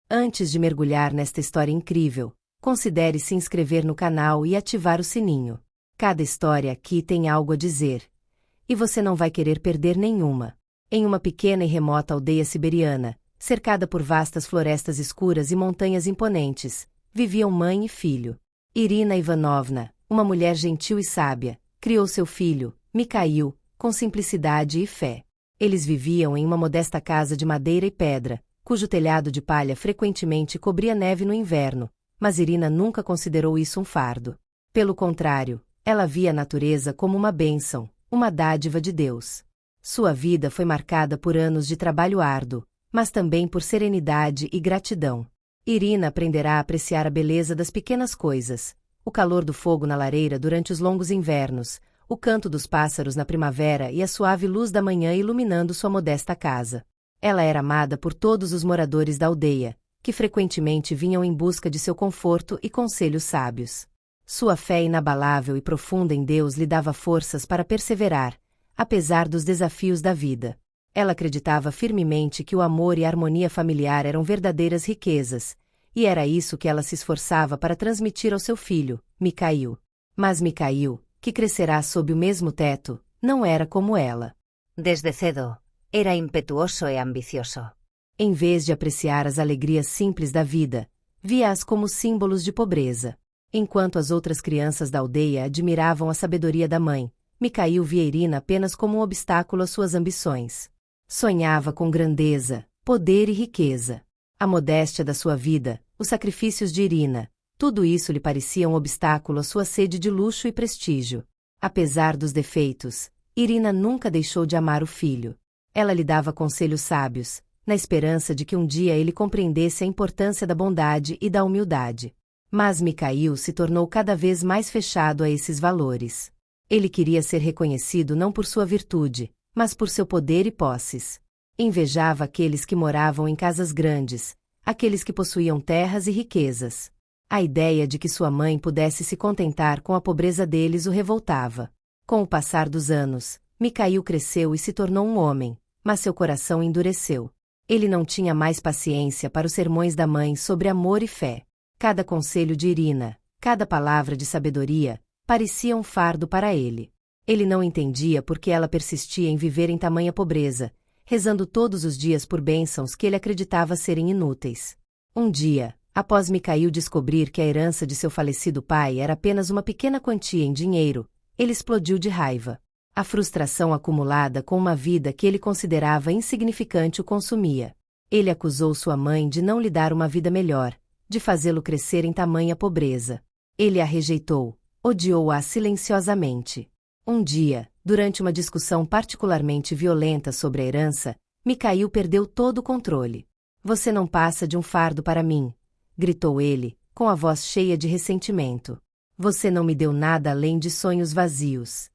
Antes de mergulhar nesta história incrível, considere se inscrever no canal e ativar o sininho. Cada história aqui tem algo a dizer. E você não vai querer perder nenhuma. Em uma pequena e remota aldeia siberiana, cercada por vastas florestas escuras e montanhas imponentes, viviam mãe e filho. Irina Ivanovna, uma mulher gentil e sábia, criou seu filho, Mikhail, com simplicidade e fé. Eles viviam em uma modesta casa de madeira e pedra, cujo telhado de palha frequentemente cobria neve no inverno, mas Irina nunca considerou isso um fardo. Pelo contrário, ela via a natureza como uma bênção, uma dádiva de Deus. Sua vida foi marcada por anos de trabalho árduo, mas também por serenidade e gratidão. Irina aprenderá a apreciar a beleza das pequenas coisas, o calor do fogo na lareira durante os longos invernos, o canto dos pássaros na primavera e a suave luz da manhã iluminando sua modesta casa. Ela era amada por todos os moradores da aldeia, que frequentemente vinham em busca de seu conforto e conselhos sábios. Sua fé inabalável e profunda em Deus lhe dava forças para perseverar, apesar dos desafios da vida. Ela acreditava firmemente que o amor e a harmonia familiar eram verdadeiras riquezas, e era isso que ela se esforçava para transmitir ao seu filho, Mikhail. Mas Mikhail, que crescerá sob o mesmo teto, não era como ela. Desde cedo, era impetuoso e ambicioso. Em vez de apreciar as alegrias simples da vida, via-as como símbolos de pobreza. Enquanto as outras crianças da aldeia admiravam a sabedoria da mãe, Mikhail via Irina apenas como um obstáculo às suas ambições. Sonhava com grandeza, poder e riqueza. A modéstia da sua vida, os sacrifícios de Irina, tudo isso lhe parecia um obstáculo à sua sede de luxo e prestígio. Apesar dos defeitos, Irina nunca deixou de amar o filho. Ela lhe dava conselhos sábios, na esperança de que um dia ele compreendesse a importância da bondade e da humildade. Mas Mikhail se tornou cada vez mais fechado a esses valores. Ele queria ser reconhecido não por sua virtude, mas por seu poder e posses. Invejava aqueles que moravam em casas grandes, aqueles que possuíam terras e riquezas. A ideia de que sua mãe pudesse se contentar com a pobreza deles o revoltava. Com o passar dos anos, Mikhail cresceu e se tornou um homem, mas seu coração endureceu. Ele não tinha mais paciência para os sermões da mãe sobre amor e fé. Cada conselho de Irina, cada palavra de sabedoria, parecia um fardo para ele. Ele não entendia por que ela persistia em viver em tamanha pobreza, rezando todos os dias por bênçãos que ele acreditava serem inúteis. Um dia, após Mikhail descobrir que a herança de seu falecido pai era apenas uma pequena quantia em dinheiro, ele explodiu de raiva. A frustração acumulada com uma vida que ele considerava insignificante o consumia. Ele acusou sua mãe de não lhe dar uma vida melhor, de fazê-lo crescer em tamanha pobreza. Ele a rejeitou, odiou-a silenciosamente. Um dia, durante uma discussão particularmente violenta sobre a herança, Mikhail perdeu todo o controle. "Você não passa de um fardo para mim", gritou ele, com a voz cheia de ressentimento. "Você não me deu nada além de sonhos vazios."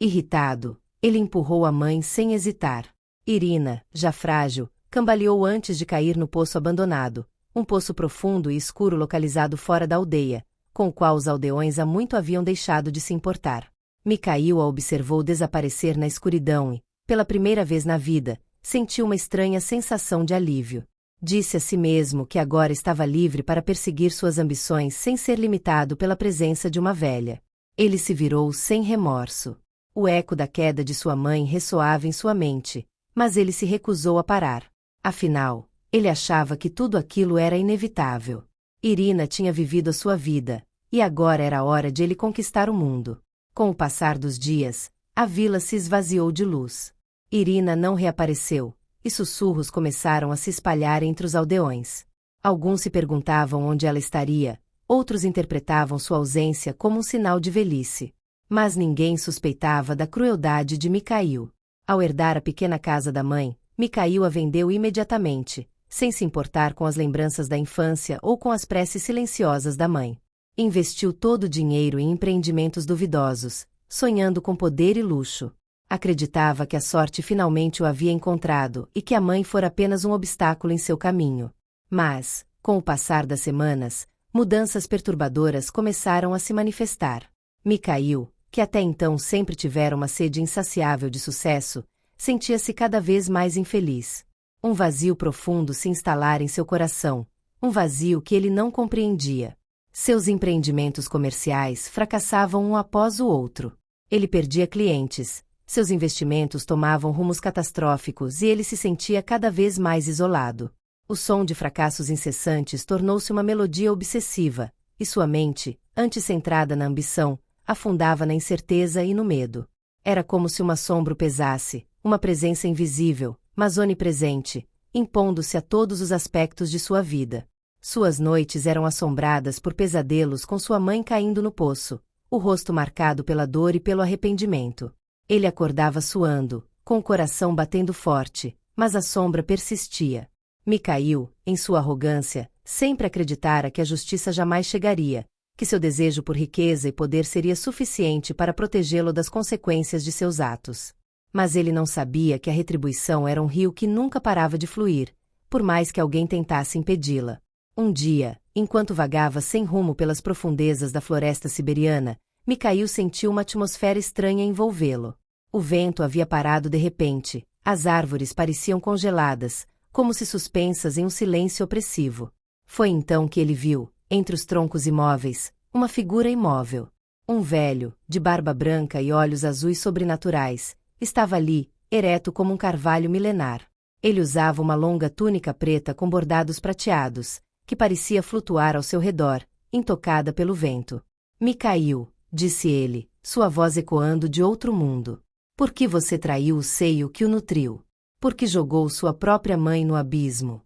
Irritado, ele empurrou a mãe sem hesitar. Irina, já frágil, cambaleou antes de cair no poço abandonado, um poço profundo e escuro localizado fora da aldeia, com o qual os aldeões há muito haviam deixado de se importar. Mikhail a observou desaparecer na escuridão e, pela primeira vez na vida, sentiu uma estranha sensação de alívio. Disse a si mesmo que agora estava livre para perseguir suas ambições sem ser limitado pela presença de uma velha. Ele se virou sem remorso. O eco da queda de sua mãe ressoava em sua mente, mas ele se recusou a parar. Afinal, ele achava que tudo aquilo era inevitável. Irina tinha vivido a sua vida, e agora era a hora de ele conquistar o mundo. Com o passar dos dias, a vila se esvaziou de luz. Irina não reapareceu, e sussurros começaram a se espalhar entre os aldeões. Alguns se perguntavam onde ela estaria, outros interpretavam sua ausência como um sinal de velhice. Mas ninguém suspeitava da crueldade de Mikhail. Ao herdar a pequena casa da mãe, Mikhail a vendeu imediatamente, sem se importar com as lembranças da infância ou com as preces silenciosas da mãe. Investiu todo o dinheiro em empreendimentos duvidosos, sonhando com poder e luxo. Acreditava que a sorte finalmente o havia encontrado e que a mãe fora apenas um obstáculo em seu caminho. Mas, com o passar das semanas, mudanças perturbadoras começaram a se manifestar. Mikhail, que até então sempre tivera uma sede insaciável de sucesso, sentia-se cada vez mais infeliz. Um vazio profundo se instalara em seu coração, um vazio que ele não compreendia. Seus empreendimentos comerciais fracassavam um após o outro. Ele perdia clientes, seus investimentos tomavam rumos catastróficos e ele se sentia cada vez mais isolado. O som de fracassos incessantes tornou-se uma melodia obsessiva, e sua mente, antes centrada na ambição, afundava na incerteza e no medo. Era como se uma sombra o pesasse, uma presença invisível, mas onipresente, impondo-se a todos os aspectos de sua vida. Suas noites eram assombradas por pesadelos com sua mãe caindo no poço, o rosto marcado pela dor e pelo arrependimento. Ele acordava suando, com o coração batendo forte, mas a sombra persistia. Mikhail, em sua arrogância, sempre acreditara que a justiça jamais chegaria, que seu desejo por riqueza e poder seria suficiente para protegê-lo das consequências de seus atos. Mas ele não sabia que a retribuição era um rio que nunca parava de fluir, por mais que alguém tentasse impedi-la. Um dia, enquanto vagava sem rumo pelas profundezas da floresta siberiana, Mikhail sentiu uma atmosfera estranha envolvê-lo. O vento havia parado de repente, as árvores pareciam congeladas, como se suspensas em um silêncio opressivo. Foi então que ele viu, entre os troncos imóveis, uma figura imóvel. Um velho, de barba branca e olhos azuis sobrenaturais, estava ali, ereto como um carvalho milenar. Ele usava uma longa túnica preta com bordados prateados, que parecia flutuar ao seu redor, intocada pelo vento. Mikhail, disse ele, sua voz ecoando de outro mundo. Por que você traiu o seio que o nutriu? Por que jogou sua própria mãe no abismo?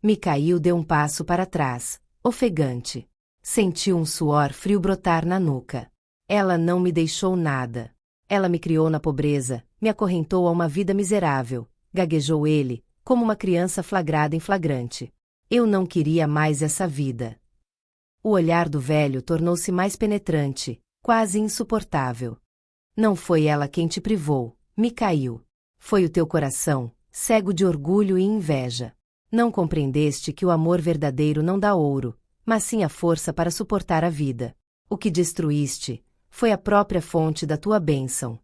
Mikhail deu um passo para trás, ofegante. Sentiu um suor frio brotar na nuca. Ela não me deixou nada. Ela me criou na pobreza, me acorrentou a uma vida miserável, gaguejou ele, como uma criança flagrada em flagrante. Eu não queria mais essa vida. O olhar do velho tornou-se mais penetrante, quase insuportável. Não foi ela quem te privou, Mikhail. Foi o teu coração, cego de orgulho e inveja. Não compreendeste que o amor verdadeiro não dá ouro, mas sim a força para suportar a vida. O que destruíste foi a própria fonte da tua bênção.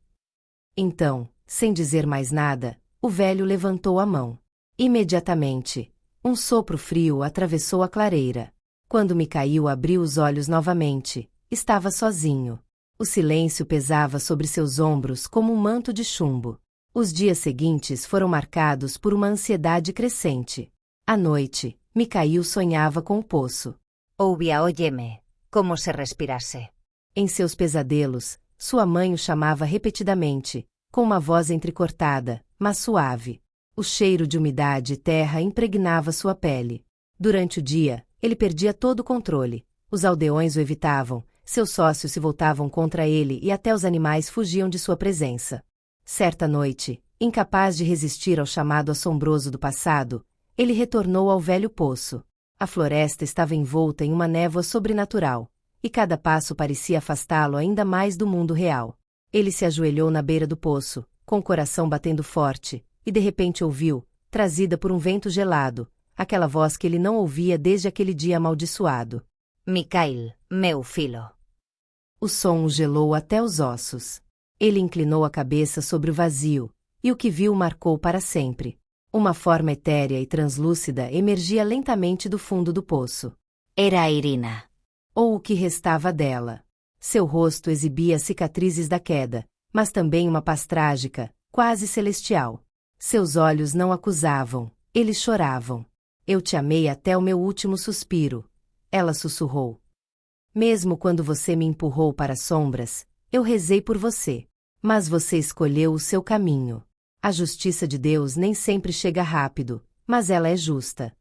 Então, sem dizer mais nada, o velho levantou a mão. Imediatamente, um sopro frio atravessou a clareira. Quando Mikhail abriu os olhos novamente, estava sozinho. O silêncio pesava sobre seus ombros como um manto de chumbo. Os dias seguintes foram marcados por uma ansiedade crescente. À noite, Mikhail sonhava com o poço. Ouvia óyeme, como se respirase. Em seus pesadelos, sua mãe o chamava repetidamente, com uma voz entrecortada, mas suave. O cheiro de umidade e terra impregnava sua pele. Durante o dia, ele perdia todo o controle. Os aldeões o evitavam, seus sócios se voltavam contra ele e até os animais fugiam de sua presença. Certa noite, incapaz de resistir ao chamado assombroso do passado, ele retornou ao velho poço. A floresta estava envolta em uma névoa sobrenatural, e cada passo parecia afastá-lo ainda mais do mundo real. Ele se ajoelhou na beira do poço, com o coração batendo forte, e de repente ouviu, trazida por um vento gelado, aquela voz que ele não ouvia desde aquele dia amaldiçoado. Mikhail, meu filho. O som o gelou até os ossos. Ele inclinou a cabeça sobre o vazio, e o que viu o marcou para sempre. Uma forma etérea e translúcida emergia lentamente do fundo do poço. Era Irina. Ou o que restava dela. Seu rosto exibia cicatrizes da queda, mas também uma paz trágica, quase celestial. Seus olhos não acusavam, eles choravam. Eu te amei até o meu último suspiro. Ela sussurrou. Mesmo quando você me empurrou para as sombras, eu rezei por você. Mas você escolheu o seu caminho. A justiça de Deus nem sempre chega rápido, mas ela é justa.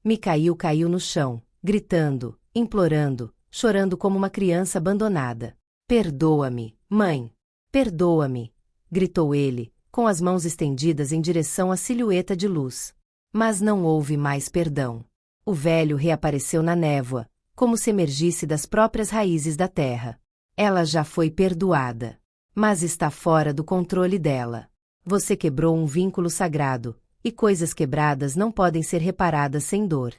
Mikhail caiu no chão, gritando, implorando, chorando como uma criança abandonada. Perdoa-me, mãe. Perdoa-me, gritou ele, com as mãos estendidas em direção à silhueta de luz. Mas não houve mais perdão. O velho reapareceu na névoa, como se emergisse das próprias raízes da terra. Ela já foi perdoada, mas está fora do controle dela. Você quebrou um vínculo sagrado, e coisas quebradas não podem ser reparadas sem dor.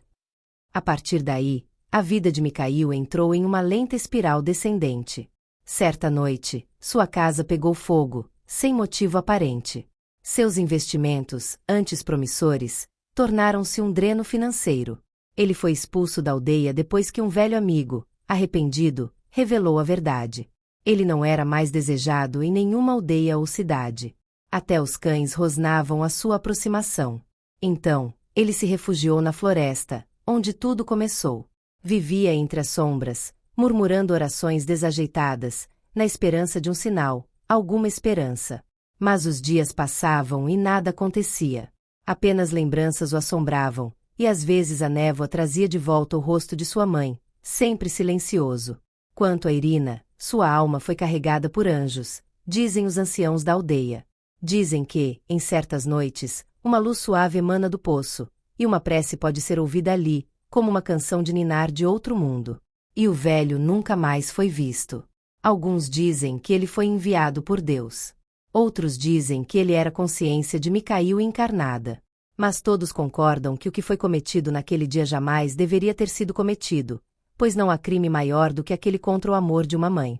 A partir daí, a vida de Mikhail entrou em uma lenta espiral descendente. Certa noite, sua casa pegou fogo, sem motivo aparente. Seus investimentos, antes promissores, tornaram-se um dreno financeiro. Ele foi expulso da aldeia depois que um velho amigo, arrependido, revelou a verdade. Ele não era mais desejado em nenhuma aldeia ou cidade. Até os cães rosnavam a sua aproximação. Então, ele se refugiou na floresta, onde tudo começou. Vivia entre as sombras, murmurando orações desajeitadas, na esperança de um sinal, alguma esperança. Mas os dias passavam e nada acontecia. Apenas lembranças o assombravam, e às vezes a névoa trazia de volta o rosto de sua mãe, sempre silencioso. Quanto a Irina, sua alma foi carregada por anjos, dizem os anciãos da aldeia. Dizem que, em certas noites, uma luz suave emana do poço, e uma prece pode ser ouvida ali, como uma canção de ninar de outro mundo. E o velho nunca mais foi visto. Alguns dizem que ele foi enviado por Deus. Outros dizem que ele era consciência de Micail encarnada. Mas todos concordam que o que foi cometido naquele dia jamais deveria ter sido cometido, pois não há crime maior do que aquele contra o amor de uma mãe.